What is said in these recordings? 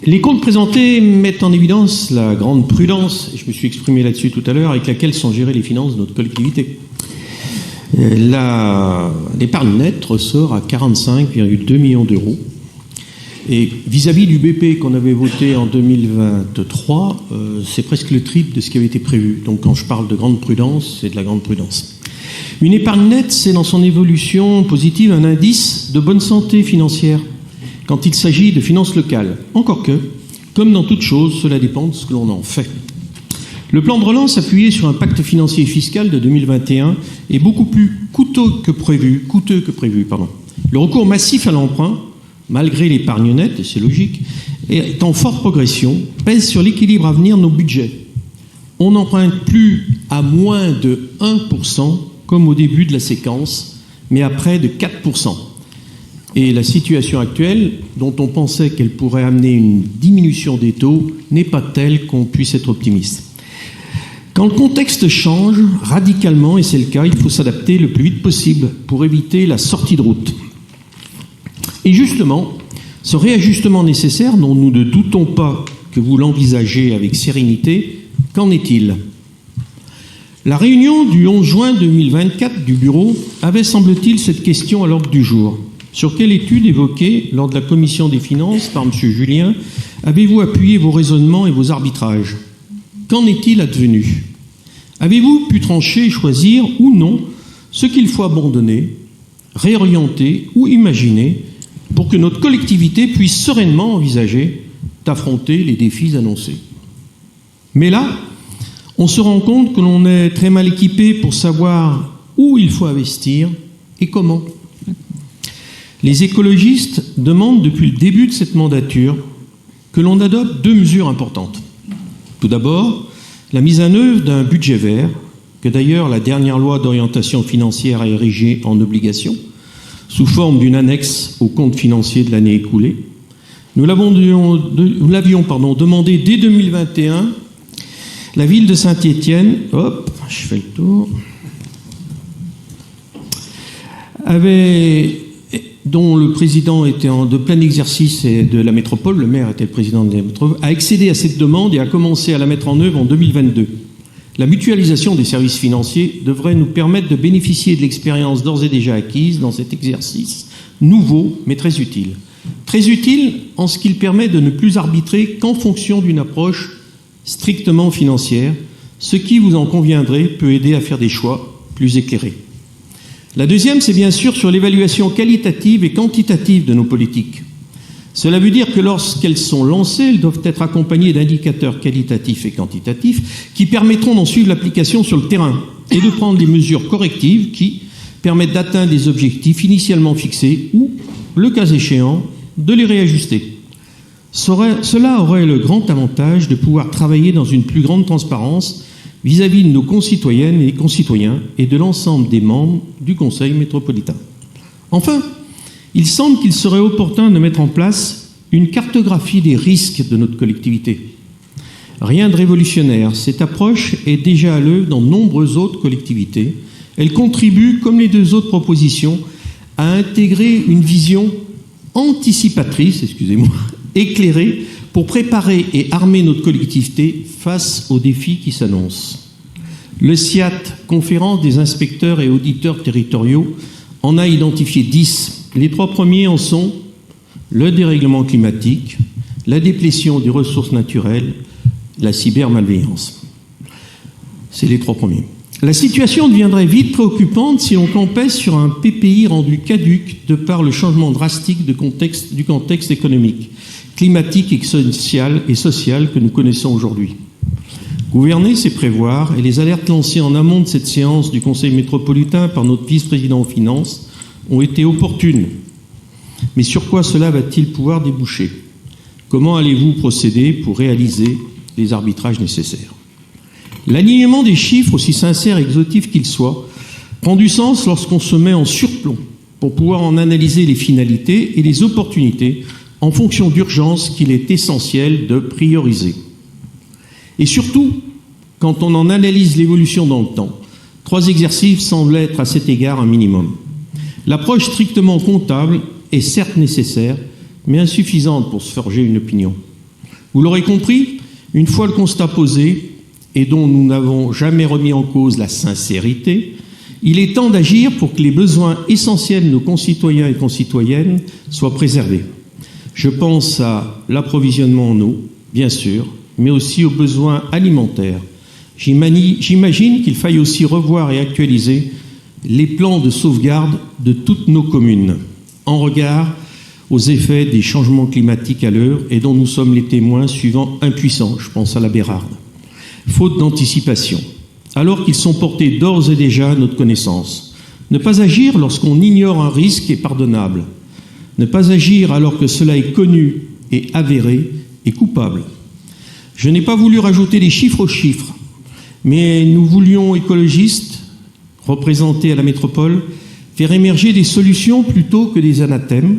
Les comptes présentés mettent en évidence la grande prudence, et je me suis exprimé là-dessus tout à l'heure, avec laquelle sont gérées les finances de notre collectivité. L'épargne nette ressort à 45,2 millions d'euros. Et vis-à-vis du BP qu'on avait voté en 2023, c'est presque le triple de ce qui avait été prévu. Donc quand je parle de grande prudence, c'est de la grande prudence. Une épargne nette, c'est dans son évolution positive un indice de bonne santé financière quand il s'agit de finances locales. Encore que, comme dans toute chose, cela dépend de ce que l'on en fait. Le plan de relance appuyé sur un pacte financier et fiscal de 2021 est beaucoup plus coûteux que prévu. Le recours massif à l'emprunt, malgré l'épargne nette, et c'est logique, est en forte progression, pèse sur l'équilibre à venir de nos budgets. On n'emprunte plus à moins de 1%, comme au début de la séquence, mais à près de 4%. Et la situation actuelle, dont on pensait qu'elle pourrait amener une diminution des taux, n'est pas telle qu'on puisse être optimiste. Quand le contexte change radicalement, et c'est le cas, il faut s'adapter le plus vite possible pour éviter la sortie de route. Et justement, ce réajustement nécessaire, dont nous ne doutons pas que vous l'envisagez avec sérénité, qu'en est-il ? La réunion du 11 juin 2024 du Bureau avait, semble-t-il, cette question à l'ordre du jour. Sur quelle étude évoquée lors de la commission des finances par M. Julien avez-vous appuyé vos raisonnements et vos arbitrages ? Qu'en est-il advenu ? Avez-vous pu trancher et choisir ou non ce qu'il faut abandonner, réorienter ou imaginer pour que notre collectivité puisse sereinement envisager d'affronter les défis annoncés ? Mais là, on se rend compte que l'on est très mal équipé pour savoir où il faut investir et comment. Les écologistes demandent depuis le début de cette mandature que l'on adopte 2 mesures importantes. Tout d'abord, la mise en œuvre d'un budget vert, que d'ailleurs la dernière loi d'orientation financière a érigé en obligation, sous forme d'une annexe au compte financier de l'année écoulée. Nous l'avions demandé dès 2021. La ville de Saint-Étienne, dont le président était de plein exercice de la métropole, le maire était le président de la métropole, a accédé à cette demande et a commencé à la mettre en œuvre en 2022. La mutualisation des services financiers devrait nous permettre de bénéficier de l'expérience d'ores et déjà acquise dans cet exercice nouveau, mais très utile. Très utile en ce qu'il permet de ne plus arbitrer qu'en fonction d'une approche strictement financière, ce qui, vous en conviendrez, peut aider à faire des choix plus éclairés. La deuxième, c'est bien sûr sur l'évaluation qualitative et quantitative de nos politiques. Cela veut dire que lorsqu'elles sont lancées, elles doivent être accompagnées d'indicateurs qualitatifs et quantitatifs qui permettront d'en suivre l'application sur le terrain et de prendre les mesures correctives qui permettent d'atteindre les objectifs initialement fixés ou, le cas échéant, de les réajuster. Cela aurait le grand avantage de pouvoir travailler dans une plus grande transparence vis-à-vis de nos concitoyennes et concitoyens et de l'ensemble des membres du Conseil métropolitain. Enfin, il semble qu'il serait opportun de mettre en place une cartographie des risques de notre collectivité. Rien de révolutionnaire, cette approche est déjà à l'œuvre dans de nombreuses autres collectivités. Elle contribue, comme les 2 autres propositions, à intégrer une vision anticipatrice, éclairée, pour préparer et armer notre collectivité face aux défis qui s'annoncent. Le CIAT, Conférence des inspecteurs et auditeurs territoriaux, en a identifié 10. Les 3 premiers en sont le dérèglement climatique, la déplétion des ressources naturelles, la cybermalveillance. C'est les 3 premiers. La situation deviendrait vite préoccupante si on campait sur un PPI rendu caduc de par le changement drastique du contexte économique, climatique et social que nous connaissons aujourd'hui. Gouverner, c'est prévoir, et les alertes lancées en amont de cette séance du Conseil métropolitain par notre vice-président aux finances ont été opportunes. Mais sur quoi cela va-t-il pouvoir déboucher ? Comment allez-vous procéder pour réaliser les arbitrages nécessaires ? L'alignement des chiffres, aussi sincères et exhaustifs qu'ils soient, prend du sens lorsqu'on se met en surplomb pour pouvoir en analyser les finalités et les opportunités en fonction d'urgence qu'il est essentiel de prioriser. Et surtout, quand on en analyse l'évolution dans le temps, 3 exercices semblent être à cet égard un minimum. L'approche strictement comptable est certes nécessaire, mais insuffisante pour se forger une opinion. Vous l'aurez compris, une fois le constat posé, et dont nous n'avons jamais remis en cause la sincérité, il est temps d'agir pour que les besoins essentiels de nos concitoyens et concitoyennes soient préservés. Je pense à l'approvisionnement en eau, bien sûr, mais aussi aux besoins alimentaires. J'imagine qu'il faille aussi revoir et actualiser les plans de sauvegarde de toutes nos communes, en regard aux effets des changements climatiques à l'heure et dont nous sommes les témoins suivant impuissants, je pense à la Bérarde, faute d'anticipation, alors qu'ils sont portés d'ores et déjà à notre connaissance. Ne pas agir lorsqu'on ignore un risque est pardonnable. Ne pas agir alors que cela est connu et avéré est coupable. Je n'ai pas voulu rajouter des chiffres aux chiffres, mais nous voulions, écologistes, représentés à la métropole, faire émerger des solutions plutôt que des anathèmes,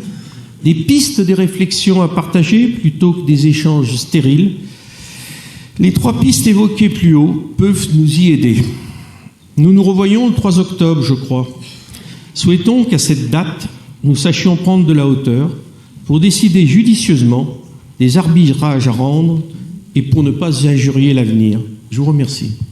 des pistes, des réflexions à partager plutôt que des échanges stériles. Les 3 pistes évoquées plus haut peuvent nous y aider. Nous nous revoyons le 3 octobre, je crois. Souhaitons qu'à cette date, nous sachions prendre de la hauteur pour décider judicieusement des arbitrages à rendre et pour ne pas injurier l'avenir. Je vous remercie.